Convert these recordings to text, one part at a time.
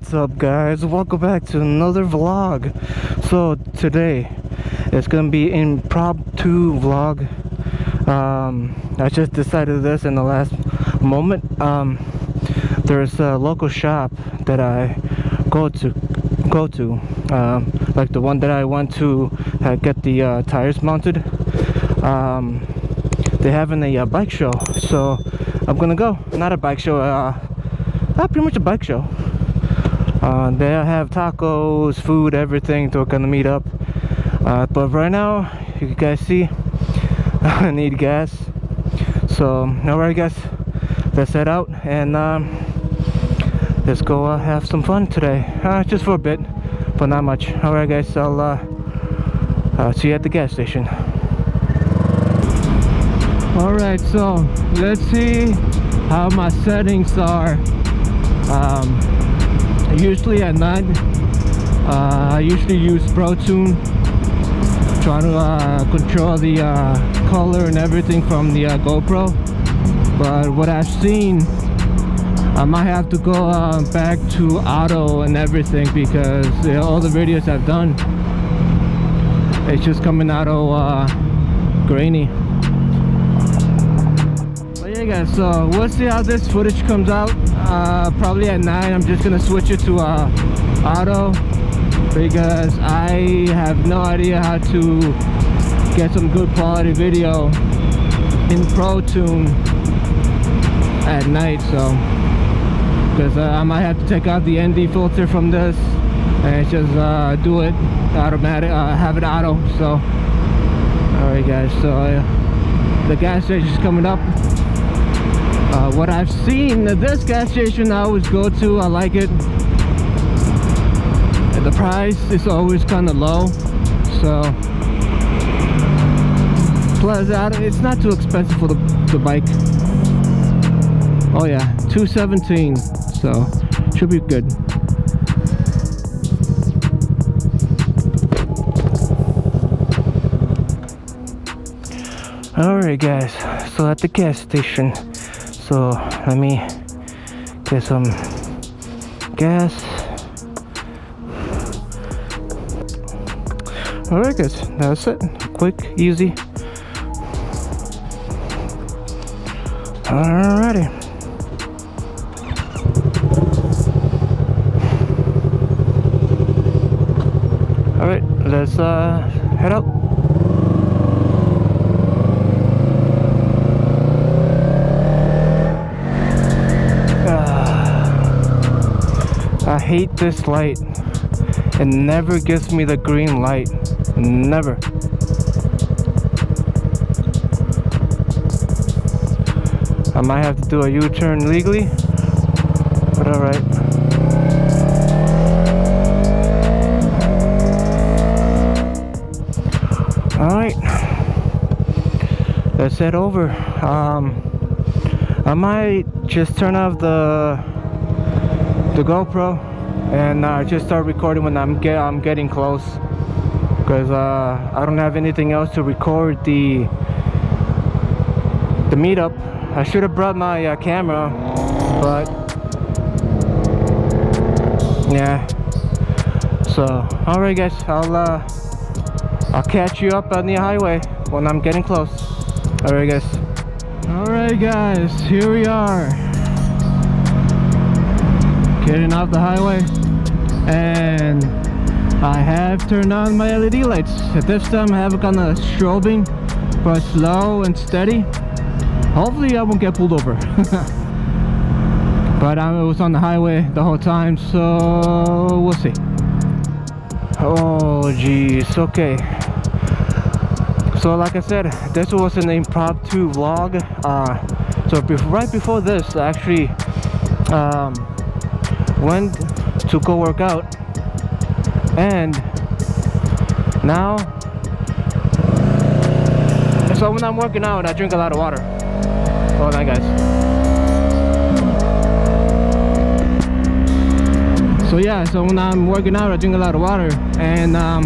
What's up, guys? Welcome back to another vlog. So today it's gonna be impromptu vlog. I just decided this in the last moment. There's a local shop that I go to, like the one that I went to get the tires mounted. They having a bike show, so I'm gonna go. Not a bike show, pretty much a bike show. They have tacos, food, everything. They're gonna meet up. But right now, you guys see, I need gas. So, alright, guys, let's head out and let's go have some fun today. Just for a bit, but not much. Alright, guys, I'll see you at the gas station. Alright, so let's see how my settings are. Usually at night, I usually use Pro Tune, trying to control the color and everything from the GoPro. But what I've seen, I might have to go back to auto and everything, because all the videos I've done, it's just coming auto grainy. But yeah, guys, so we'll see how this footage comes out. Probably at 9 I'm just gonna switch it to auto, because I have no idea how to get some good quality video in Pro Tune at night. So because I might have to take out the ND filter from this and just do it automatic, have it auto. So alright, guys, so the gas station is coming up. What I've seen at this gas station I always go to, I like it. The price is always kind of low, so plus it's not too expensive for the bike. Oh yeah, $217, so should be good. Alright, guys, so at the gas station, so let me get some gas. Alright, guys, that's it. Quick, easy. Alrighty. Alright, let's head out. I hate this light. It never gives me the green light. Never. I might have to do a U-turn legally, but alright. Alright, let's head over. I might just turn off the GoPro and just start recording when I'm getting close, because I don't have anything else to record the meetup. I should have brought my camera, but yeah. So alright, guys, I'll catch you up on the highway when I'm getting close. Alright, guys. Alright, guys, here we are, getting off the highway, and I have turned on my LED lights. At this time I have it kind of strobing, but slow and steady. Hopefully I won't get pulled over. But I was on the highway the whole time, so we'll see. Oh geez, okay. So like I said, this was an impromptu vlog. So right before this, I actually went to go work out, and now, so when I'm working out I drink a lot of water. Hold on, guys. So yeah, so when I'm working out I drink a lot of water, and I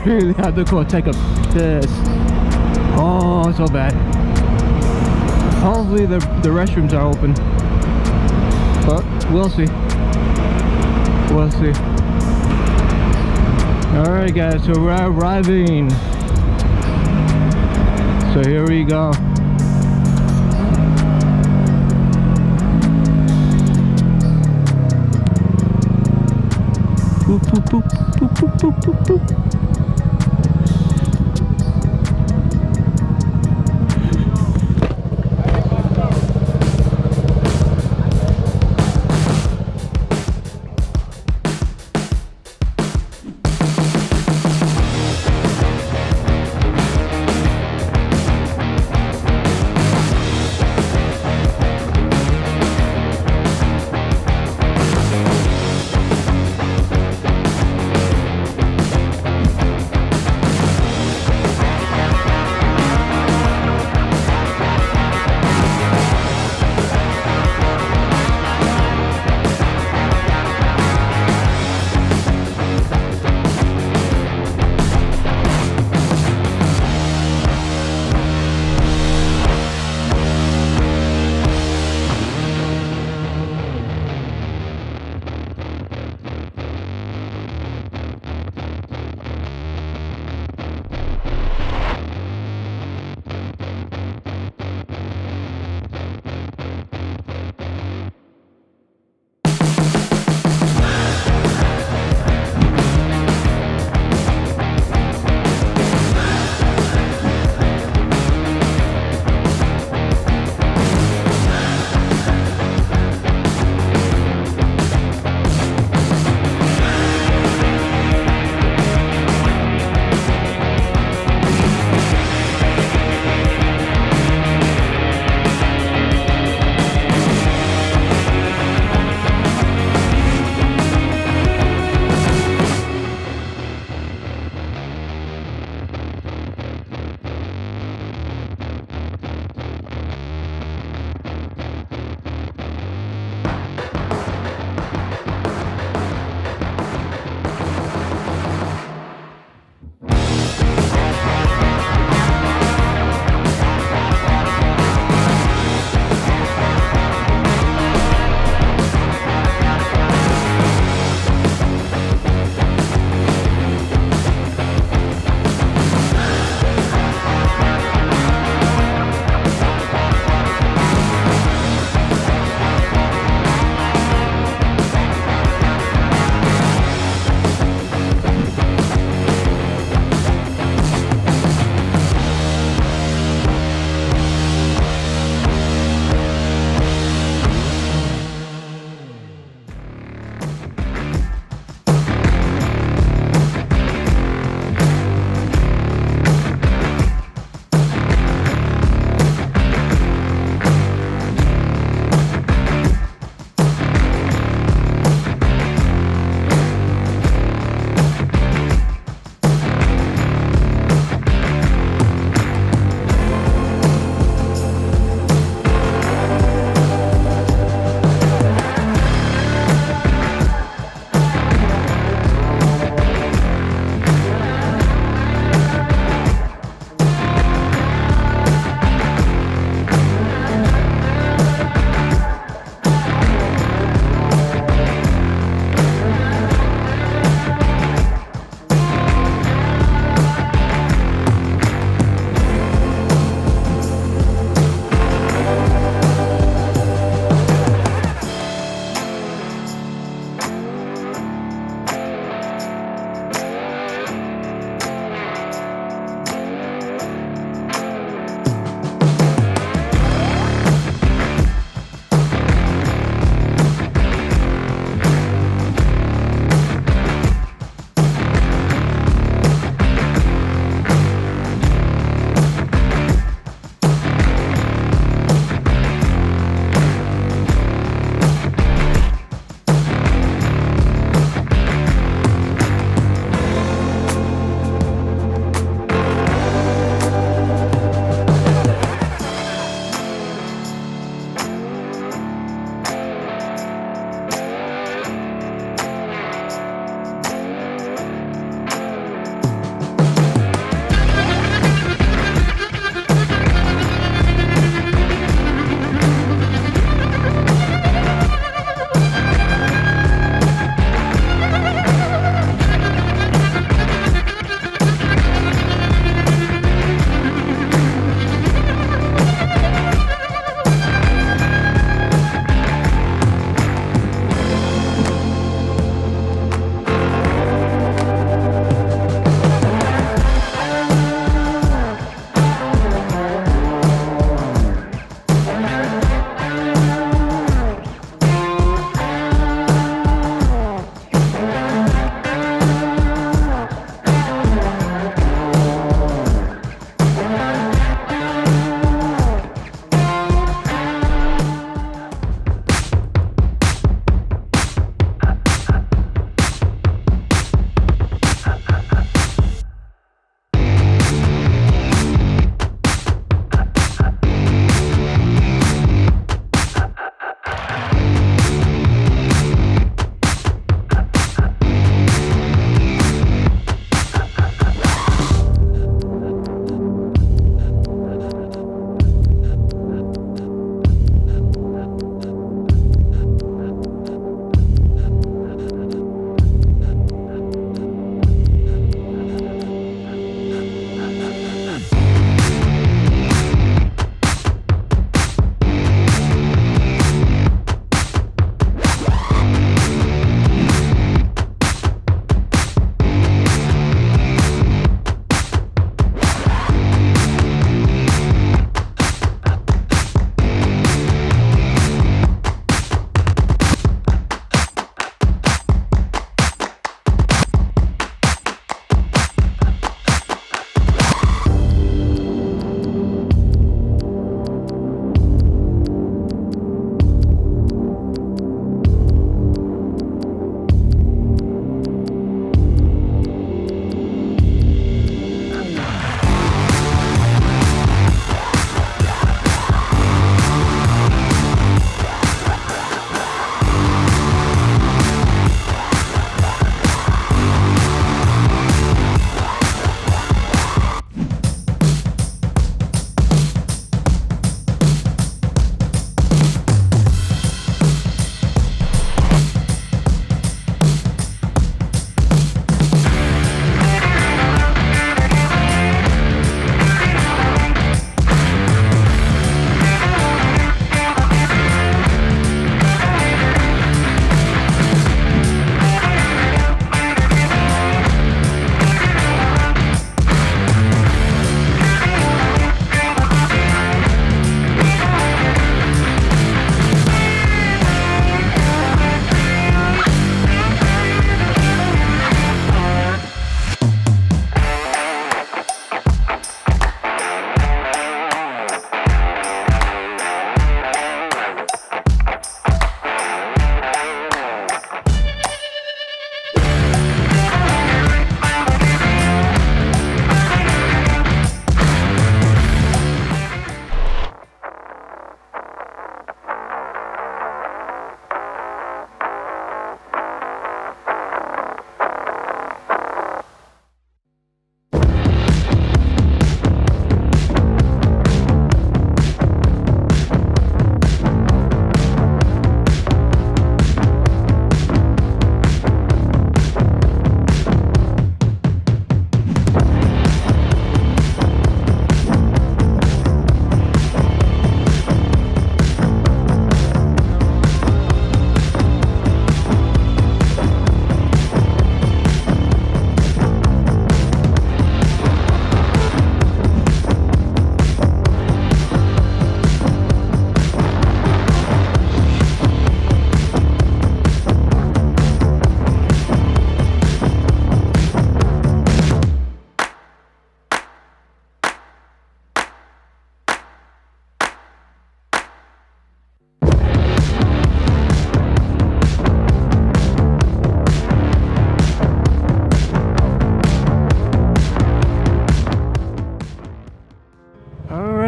really had to go take a piss. Oh, so bad. Hopefully the restrooms are open, but we'll see. We'll see. Alright guys, so we're arriving. So here we go. Boop, boop, boop, boop, boop, boop, boop, boop.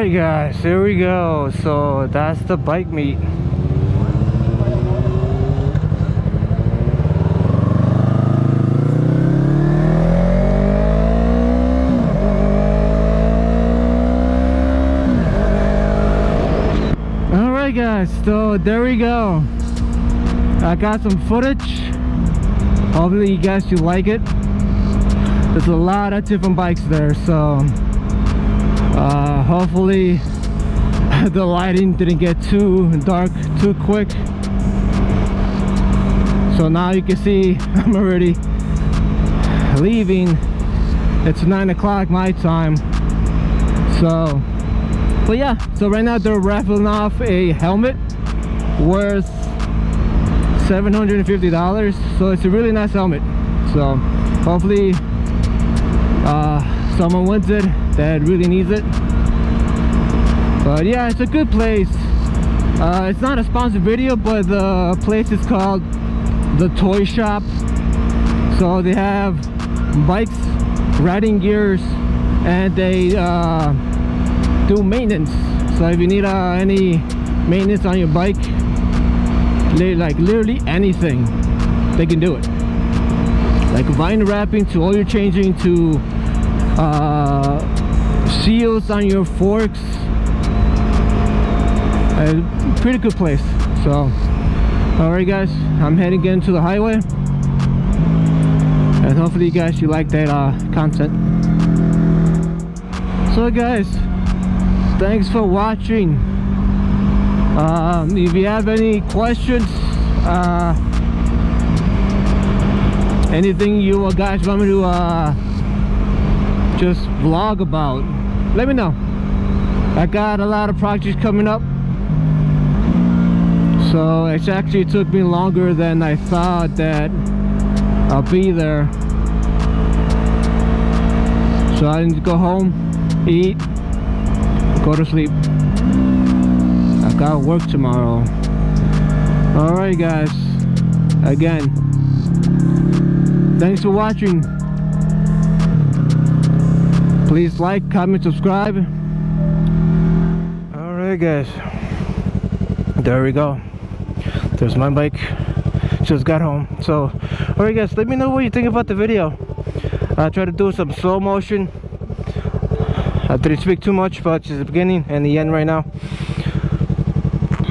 Alright guys, here we go. So that's the bike meet. Alright guys, so there we go. I got some footage. Hopefully you guys should like it. There's a lot of different bikes there, so hopefully the lighting didn't get too dark too quick. So now you can see I'm already leaving. It's 9 o'clock my time. So but yeah, so right now they're raffling off a helmet worth $750. So it's a really nice helmet. So hopefully someone wins it that really needs it. But yeah, it's a good place. It's not a sponsored video, but the place is called The Toy Shop. So they have bikes, riding gears, and they do maintenance. So if you need any maintenance on your bike, like literally anything, they can do it. Like vinyl wrapping to oil changing to seals on your forks. Pretty good place. So alright guys, I'm heading again to the highway, and hopefully you guys you like that content. So guys, thanks for watching. If you have any questions, anything you guys want me to just vlog about, let me know. I got a lot of projects coming up, so it actually took me longer than I thought that I'll be there. So I need to go home, eat, go to sleep. I got work tomorrow. Alright guys, again, thanks for watching. Please like, comment, subscribe. Alright guys, there we go. There's my bike. Just got home. So alright guys, let me know what you think about the video. I try to do some slow motion. I didn't speak too much about just the beginning and the end right now.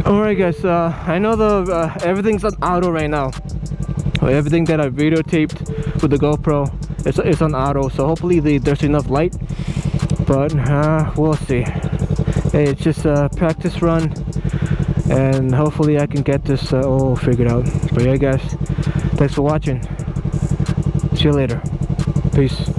Alright guys, I know the everything's on auto right now. Everything that I videotaped with the GoPro, it's on auto, so hopefully there's enough light, but we'll see. Hey, it's just a practice run, and hopefully I can get this all figured out. But yeah guys, thanks for watching. See you later. Peace.